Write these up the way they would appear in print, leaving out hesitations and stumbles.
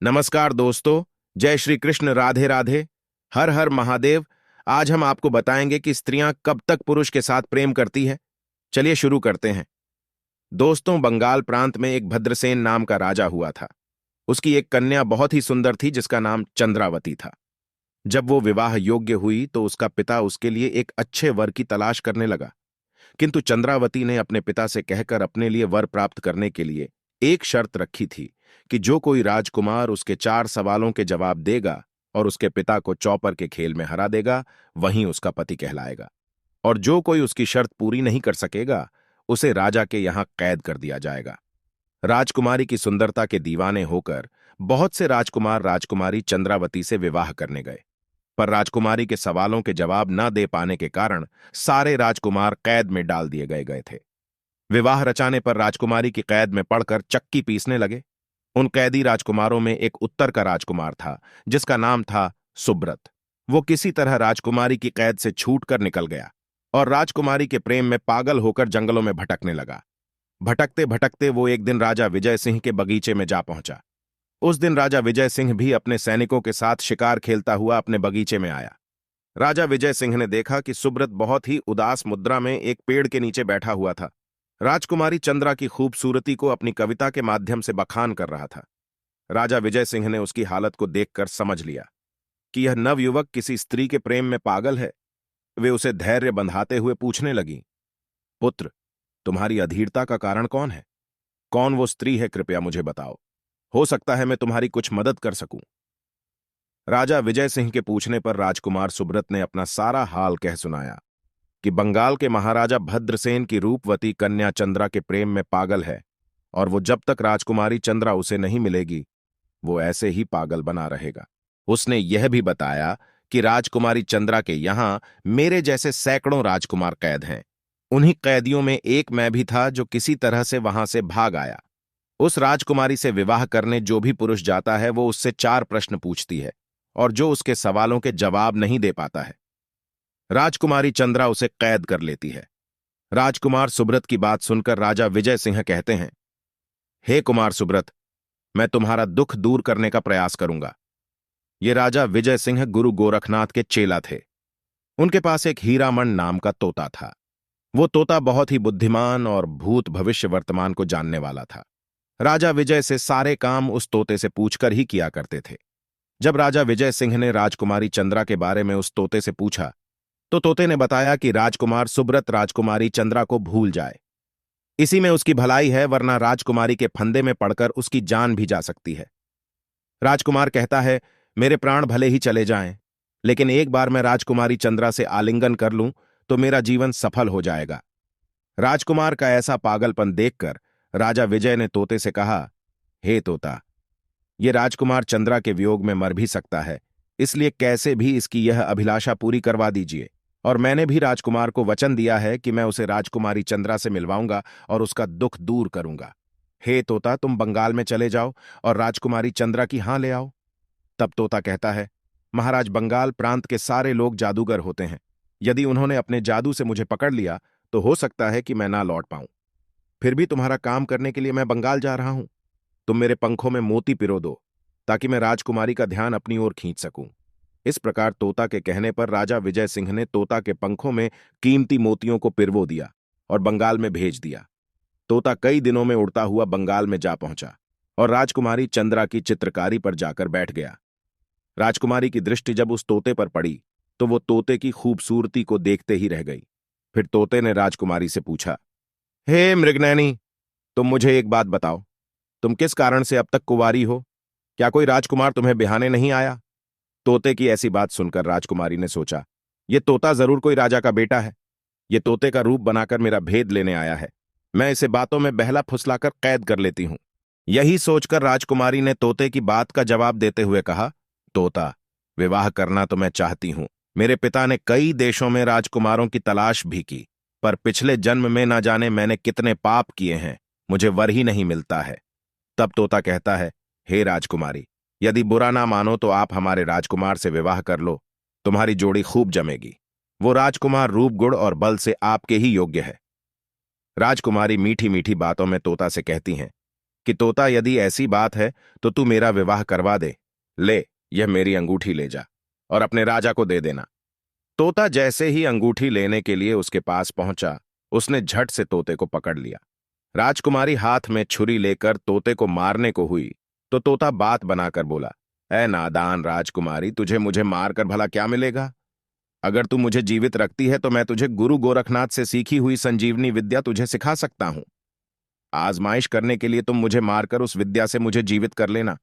नमस्कार दोस्तों। जय श्री कृष्ण। राधे राधे। हर हर महादेव। आज हम आपको बताएंगे कि स्त्रियां कब तक पुरुष के साथ प्रेम करती है। चलिए शुरू करते हैं। दोस्तों, बंगाल प्रांत में एक भद्रसेन नाम का राजा हुआ था। उसकी एक कन्या बहुत ही सुंदर थी जिसका नाम चंद्रावती था। जब वो विवाह योग्य हुई तो उसका पिता उसके लिए एक अच्छे वर की तलाश करने लगा, किंतु चंद्रावती ने अपने पिता से कहकर अपने लिए वर प्राप्त करने के लिए एक शर्त रखी थी कि जो कोई राजकुमार उसके 4 सवालों के जवाब देगा और उसके पिता को चौपर के खेल में हरा देगा, वहीं उसका पति कहलाएगा। और जो कोई उसकी शर्त पूरी नहीं कर सकेगा, उसे राजा के यहां कैद कर दिया जाएगा। राजकुमारी की सुंदरता के दीवाने होकर बहुत से राजकुमार राजकुमारी चंद्रावती से विवाह करने गए, पर राजकुमारी के सवालों के जवाब न दे पाने के कारण सारे राजकुमार कैद में डाल दिए गए थे। विवाह रचाने पर राजकुमारी की कैद में पड़कर चक्की पीसने लगे। उन कैदी राजकुमारों में एक उत्तर का राजकुमार था जिसका नाम था सुब्रत। वो किसी तरह राजकुमारी की कैद से छूटकर निकल गया और राजकुमारी के प्रेम में पागल होकर जंगलों में भटकने लगा। भटकते भटकते वो एक दिन राजा विजय सिंह के बगीचे में जा पहुंचा। उस दिन राजा विजय सिंह भी अपने सैनिकों के साथ शिकार खेलता हुआ अपने बगीचे में आया। राजा विजय सिंह ने देखा कि सुब्रत बहुत ही उदास मुद्रा में एक पेड़ के नीचे बैठा हुआ था। राजकुमारी चंद्रा की खूबसूरती को अपनी कविता के माध्यम से बखान कर रहा था। राजा विजय सिंह ने उसकी हालत को देखकर समझ लिया कि यह नवयुवक किसी स्त्री के प्रेम में पागल है। वे उसे धैर्य बंधाते हुए पूछने लगी, पुत्र, तुम्हारी अधीरता का कारण कौन है? कौन वो स्त्री है, कृपया मुझे बताओ। हो सकता है मैं तुम्हारी कुछ मदद कर सकूं। राजा विजय सिंह के पूछने पर राजकुमार सुब्रत ने अपना सारा हाल कह सुनाया कि बंगाल के महाराजा भद्रसेन की रूपवती कन्या चंद्रा के प्रेम में पागल है और वो जब तक राजकुमारी चंद्रा उसे नहीं मिलेगी वो ऐसे ही पागल बना रहेगा। उसने यह भी बताया कि राजकुमारी चंद्रा के यहां मेरे जैसे सैकड़ों राजकुमार कैद हैं। उन्हीं कैदियों में एक मैं भी था जो किसी तरह से वहां से भाग आया। उस राजकुमारी से विवाह करने जो भी पुरुष जाता है वो उससे 4 प्रश्न पूछती है और जो उसके सवालों के जवाब नहीं दे पाता है, राजकुमारी चंद्रा उसे कैद कर लेती है। राजकुमार सुब्रत की बात सुनकर राजा विजय सिंह कहते हैं, हे कुमार सुब्रत, मैं तुम्हारा दुख दूर करने का प्रयास करूंगा। ये राजा विजय सिंह गुरु गोरखनाथ के चेला थे। उनके पास एक हीरामण नाम का तोता था। वो तोता बहुत ही बुद्धिमान और भूत भविष्य वर्तमान को जानने वाला था। राजा विजय से सारे काम उस तोते से पूछकर ही किया करते थे। जब राजा विजय सिंह ने राजकुमारी चंद्रा के बारे में उस तोते से पूछा तो तोते ने बताया कि राजकुमार सुब्रत राजकुमारी चंद्रा को भूल जाए। इसी में उसकी भलाई है, वरना राजकुमारी के फंदे में पड़कर उसकी जान भी जा सकती है। राजकुमार कहता है, मेरे प्राण भले ही चले जाएं, लेकिन एक बार मैं राजकुमारी चंद्रा से आलिंगन कर लूं तो मेरा जीवन सफल हो जाएगा। राजकुमार का ऐसा पागलपन देखकर राजा विजय ने तोते से कहा, हे तोता, ये राजकुमार चंद्रा के वियोग में मर भी सकता है, इसलिए कैसे भी इसकी यह अभिलाषा पूरी करवा दीजिए। और मैंने भी राजकुमार को वचन दिया है कि मैं उसे राजकुमारी चंद्रा से मिलवाऊंगा और उसका दुख दूर करूंगा। हे तोता, तुम बंगाल में चले जाओ और राजकुमारी चंद्रा की हां ले आओ। तब तोता कहता है, महाराज, बंगाल प्रांत के सारे लोग जादूगर होते हैं। यदि उन्होंने अपने जादू से मुझे पकड़ लिया तो हो सकता है कि मैं ना लौट पाऊं। फिर भी तुम्हारा काम करने के लिए मैं बंगाल जा रहा हूं। तुम मेरे पंखों में मोती पिरो दो ताकि मैं राजकुमारी का ध्यान अपनी ओर खींच सकूं। इस प्रकार तोता के कहने पर राजा विजय सिंह ने तोता के पंखों में कीमती मोतियों को पिरवो दिया और बंगाल में भेज दिया। तोता कई दिनों में उड़ता हुआ बंगाल में जा पहुंचा और राजकुमारी चंद्रा की चित्रकारी पर जाकर बैठ गया। राजकुमारी की दृष्टि जब उस तोते पर पड़ी तो वो तोते की खूबसूरती को देखते ही रह गई। फिर तोते ने राजकुमारी से पूछा, हे मृगनयनी, तुम मुझे एक बात बताओ, तुम किस कारण से अब तक कुंवारी हो? क्या कोई राजकुमार तुम्हें बिहाने नहीं आया? तोते की ऐसी बात सुनकर राजकुमारी ने सोचा, ये तोता जरूर कोई राजा का बेटा है। ये तोते का रूप बनाकर मेरा भेद लेने आया है। मैं इसे बातों में बहला फुसलाकर कैद कर लेती हूं। यही सोचकर राजकुमारी ने तोते की बात का जवाब देते हुए कहा, तोता, विवाह करना तो मैं चाहती हूं। मेरे पिता ने कई देशों में राजकुमारों की तलाश भी की, पर पिछले जन्म में ना जाने मैंने कितने पाप किए हैं, मुझे वर ही नहीं मिलता है। तब तोता कहता है, हे राजकुमारी, यदि बुरा ना मानो तो आप हमारे राजकुमार से विवाह कर लो, तुम्हारी जोड़ी खूब जमेगी। वो राजकुमार रूप गुण और बल से आपके ही योग्य है। राजकुमारी मीठी मीठी बातों में तोता से कहती हैं, कि तोता, यदि ऐसी बात है तो तू मेरा विवाह करवा दे। ले, यह मेरी अंगूठी ले जा और अपने राजा को दे देना। तोता जैसे ही अंगूठी लेने के लिए उसके पास पहुंचा, उसने झट से तोते को पकड़ लिया। राजकुमारी हाथ में छुरी लेकर तोते को मारने को हुई तो तोता बात बनाकर बोला, ऐ नादान राजकुमारी, तुझे मुझे मारकर भला क्या मिलेगा? अगर तू मुझे जीवित रखती है तो मैं तुझे गुरु गोरखनाथ से सीखी हुई संजीवनी विद्या तुझे सिखा सकता हूं। आजमाइश करने के लिए तुम मुझे मारकर उस विद्या से मुझे जीवित कर लेना।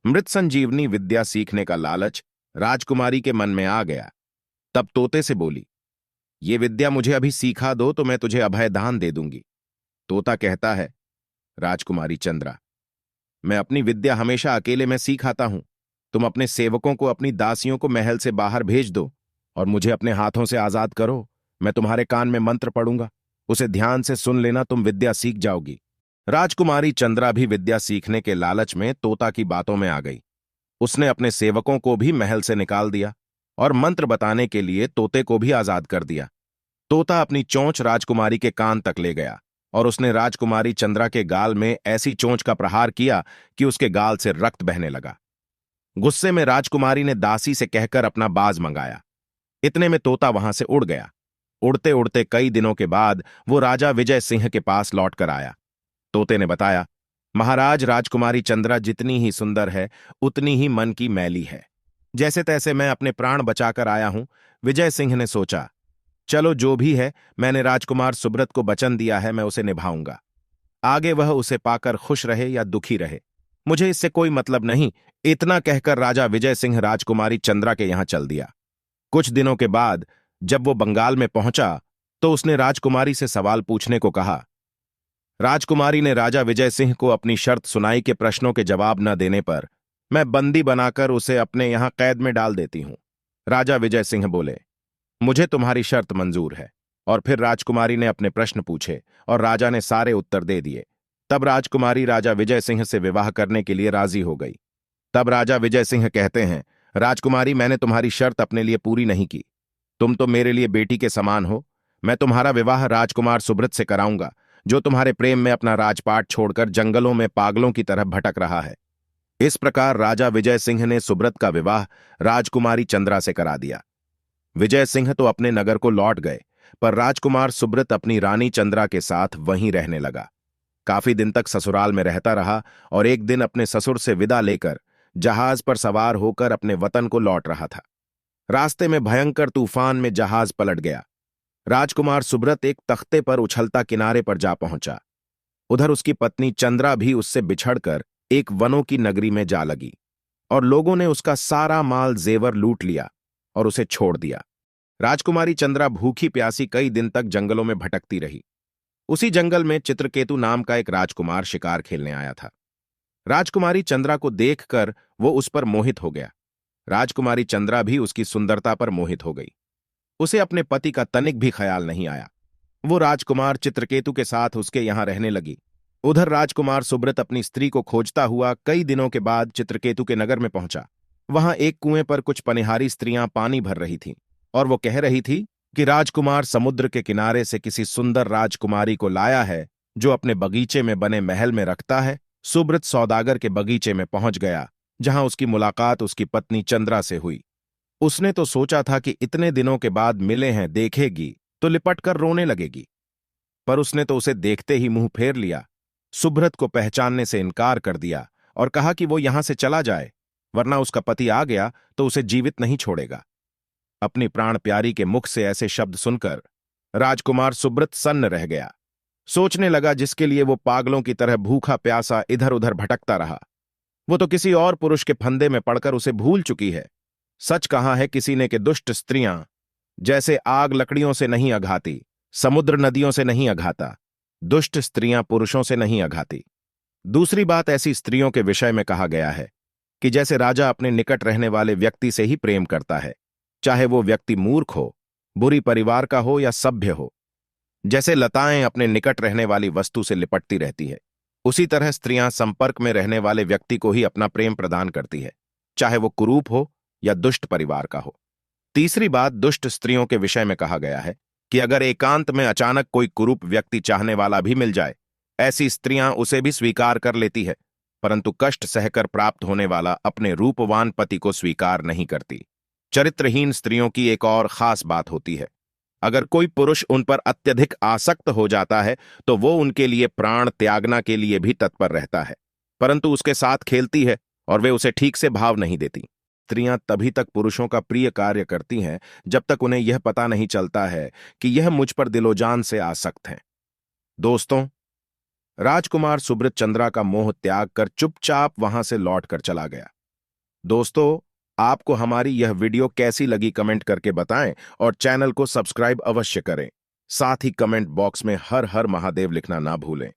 मृत संजीवनी विद्या सीखने का लालच राजकुमारी के मन में आ गया। तब तोते से बोली, ये विद्या मुझे अभी सीखा दो तो मैं तुझे अभयदान दे दूंगी। तोता कहता है, राजकुमारी चंद्रा, मैं अपनी विद्या हमेशा अकेले में सीख आता हूं। तुम अपने सेवकों को, अपनी दासियों को महल से बाहर भेज दो और मुझे अपने हाथों से आजाद करो। मैं तुम्हारे कान में मंत्र पढ़ूंगा, उसे ध्यान से सुन लेना, तुम विद्या सीख जाओगी। राजकुमारी चंद्रा भी विद्या सीखने के लालच में तोता की बातों में आ गई। उसने अपने सेवकों को भी महल से निकाल दिया और मंत्र बताने के लिए तोते को भी आजाद कर दिया। तोता अपनी चोंच राजकुमारी के कान तक ले गया और उसने राजकुमारी चंद्रा के गाल में ऐसी चोंच का प्रहार किया कि उसके गाल से रक्त बहने लगा। गुस्से में राजकुमारी ने दासी से कहकर अपना बाज मंगाया। इतने में तोता वहां से उड़ गया। उड़ते उड़ते कई दिनों के बाद वो राजा विजय सिंह के पास लौटकर आया। तोते ने बताया, महाराज, राजकुमारी चंद्रा जितनी ही सुंदर है उतनी ही मन की मैली है। जैसे तैसे मैं अपने प्राण बचाकर आया हूं। विजय सिंह ने सोचा, चलो जो भी है, मैंने राजकुमार सुब्रत को वचन दिया है, मैं उसे निभाऊंगा। आगे वह उसे पाकर खुश रहे या दुखी रहे, मुझे इससे कोई मतलब नहीं। इतना कहकर राजा विजय सिंह राजकुमारी चंद्रा के यहां चल दिया। कुछ दिनों के बाद जब वो बंगाल में पहुंचा तो उसने राजकुमारी से सवाल पूछने को कहा। राजकुमारी ने राजा विजय सिंह को अपनी शर्त सुनाई कि प्रश्नों के जवाब न देने पर मैं बंदी बनाकर उसे अपने यहां कैद में डाल देती हूं। राजा विजय सिंह बोले, मुझे तुम्हारी शर्त मंजूर है। और फिर राजकुमारी ने अपने प्रश्न पूछे और राजा ने सारे उत्तर दे दिए। तब राजकुमारी राजा विजय सिंह से विवाह करने के लिए राजी हो गई। तब राजा विजय सिंह कहते हैं, राजकुमारी, मैंने तुम्हारी शर्त अपने लिए पूरी नहीं की। तुम तो मेरे लिए बेटी के समान हो। मैं तुम्हारा विवाह राजकुमार सुब्रत से कराऊंगा, जो तुम्हारे प्रेम में अपना राजपाट छोड़कर जंगलों में पागलों की तरह भटक रहा है। इस प्रकार राजा विजय सिंह ने सुब्रत का विवाह राजकुमारी चंद्रा से करा दिया। विजय सिंह तो अपने नगर को लौट गए, पर राजकुमार सुब्रत अपनी रानी चंद्रा के साथ वहीं रहने लगा। काफी दिन तक ससुराल में रहता रहा और एक दिन अपने ससुर से विदा लेकर जहाज पर सवार होकर अपने वतन को लौट रहा था। रास्ते में भयंकर तूफान में जहाज पलट गया। राजकुमार सुब्रत एक तख्ते पर उछलता किनारे पर जा पहुंचा। उधर उसकी पत्नी चंद्रा भी उससे बिछड़कर एक वनों की नगरी में जा लगी और लोगों ने उसका सारा माल जेवर लूट लिया और उसे छोड़ दिया। राजकुमारी चंद्रा भूखी प्यासी कई दिन तक जंगलों में भटकती रही। उसी जंगल में चित्रकेतु नाम का एक राजकुमार शिकार खेलने आया था। राजकुमारी चंद्रा को देखकर वो उस पर मोहित हो गया। राजकुमारी चंद्रा भी उसकी सुंदरता पर मोहित हो गई। उसे अपने पति का तनिक भी ख्याल नहीं आया। वो राजकुमार चित्रकेतु के साथ उसके यहां रहने लगी। उधर राजकुमार सुब्रत अपनी स्त्री को खोजता हुआ कई दिनों के बाद चित्रकेतु के नगर में पहुंचा। वहां एक कुएं पर कुछ पनिहारी स्त्रियां पानी भर रही थीं और वो कह रही थी कि राजकुमार समुद्र के किनारे से किसी सुंदर राजकुमारी को लाया है, जो अपने बगीचे में बने महल में रखता है। सुब्रत सौदागर के बगीचे में पहुंच गया, जहां उसकी मुलाकात उसकी पत्नी चंद्रा से हुई। उसने तो सोचा था कि इतने दिनों के बाद मिले हैं, देखेगी तो लिपट कर रोने लगेगी, पर उसने तो उसे देखते ही मुंह फेर लिया। सुब्रत को पहचानने से इनकार कर दिया और कहा कि वो यहां से चला जाए, वरना उसका पति आ गया तो उसे जीवित नहीं छोड़ेगा। अपनी प्राण प्यारी के मुख से ऐसे शब्द सुनकर राजकुमार सुब्रत सन्न रह गया। सोचने लगा, जिसके लिए वो पागलों की तरह भूखा प्यासा इधर उधर भटकता रहा, वो तो किसी और पुरुष के फंदे में पड़कर उसे भूल चुकी है। सच कहा है किसी ने कि दुष्ट स्त्रियां जैसे आग लकड़ियों से नहीं अघाती, समुद्र नदियों से नहीं अघाता, दुष्ट स्त्रियां पुरुषों से नहीं अघाती। दूसरी बात ऐसी स्त्रियों के विषय में कहा गया है कि जैसे राजा अपने निकट रहने वाले व्यक्ति से ही प्रेम करता है, चाहे वो व्यक्ति मूर्ख हो, बुरी परिवार का हो या सभ्य हो। जैसे लताएं अपने निकट रहने वाली वस्तु से लिपटती रहती है, उसी तरह स्त्रियां संपर्क में रहने वाले व्यक्ति को ही अपना प्रेम प्रदान करती है, चाहे वो कुरूप हो या दुष्ट परिवार का हो। तीसरी बात दुष्ट स्त्रियों के विषय में कहा गया है कि अगर एकांत में अचानक कोई कुरूप व्यक्ति चाहने वाला भी मिल जाए ऐसी स्त्रियां उसे भी स्वीकार कर लेती है, परंतु कष्ट सहकर प्राप्त होने वाला अपने रूपवान पति को स्वीकार नहीं करती। चरित्रहीन स्त्रियों की एक और खास बात होती है। अगर कोई पुरुष उन पर अत्यधिक आसक्त हो जाता है तो वो उनके लिए प्राण त्यागना के लिए भी तत्पर रहता है, परंतु उसके साथ खेलती है और वे उसे ठीक से भाव नहीं देती। स्त्रियां तभी तक पुरुषों का प्रिय कार्य करती हैं जब तक उन्हें यह पता नहीं चलता है कि यह मुझ पर दिलोजान से आसक्त हैं। दोस्तों, राजकुमार सुब्रत चंद्रा का मोह त्याग कर चुपचाप वहां से लौट कर चला गया। दोस्तों, आपको हमारी यह वीडियो कैसी लगी कमेंट करके बताएं और चैनल को सब्सक्राइब अवश्य करें। साथ ही कमेंट बॉक्स में हर हर महादेव लिखना ना भूलें।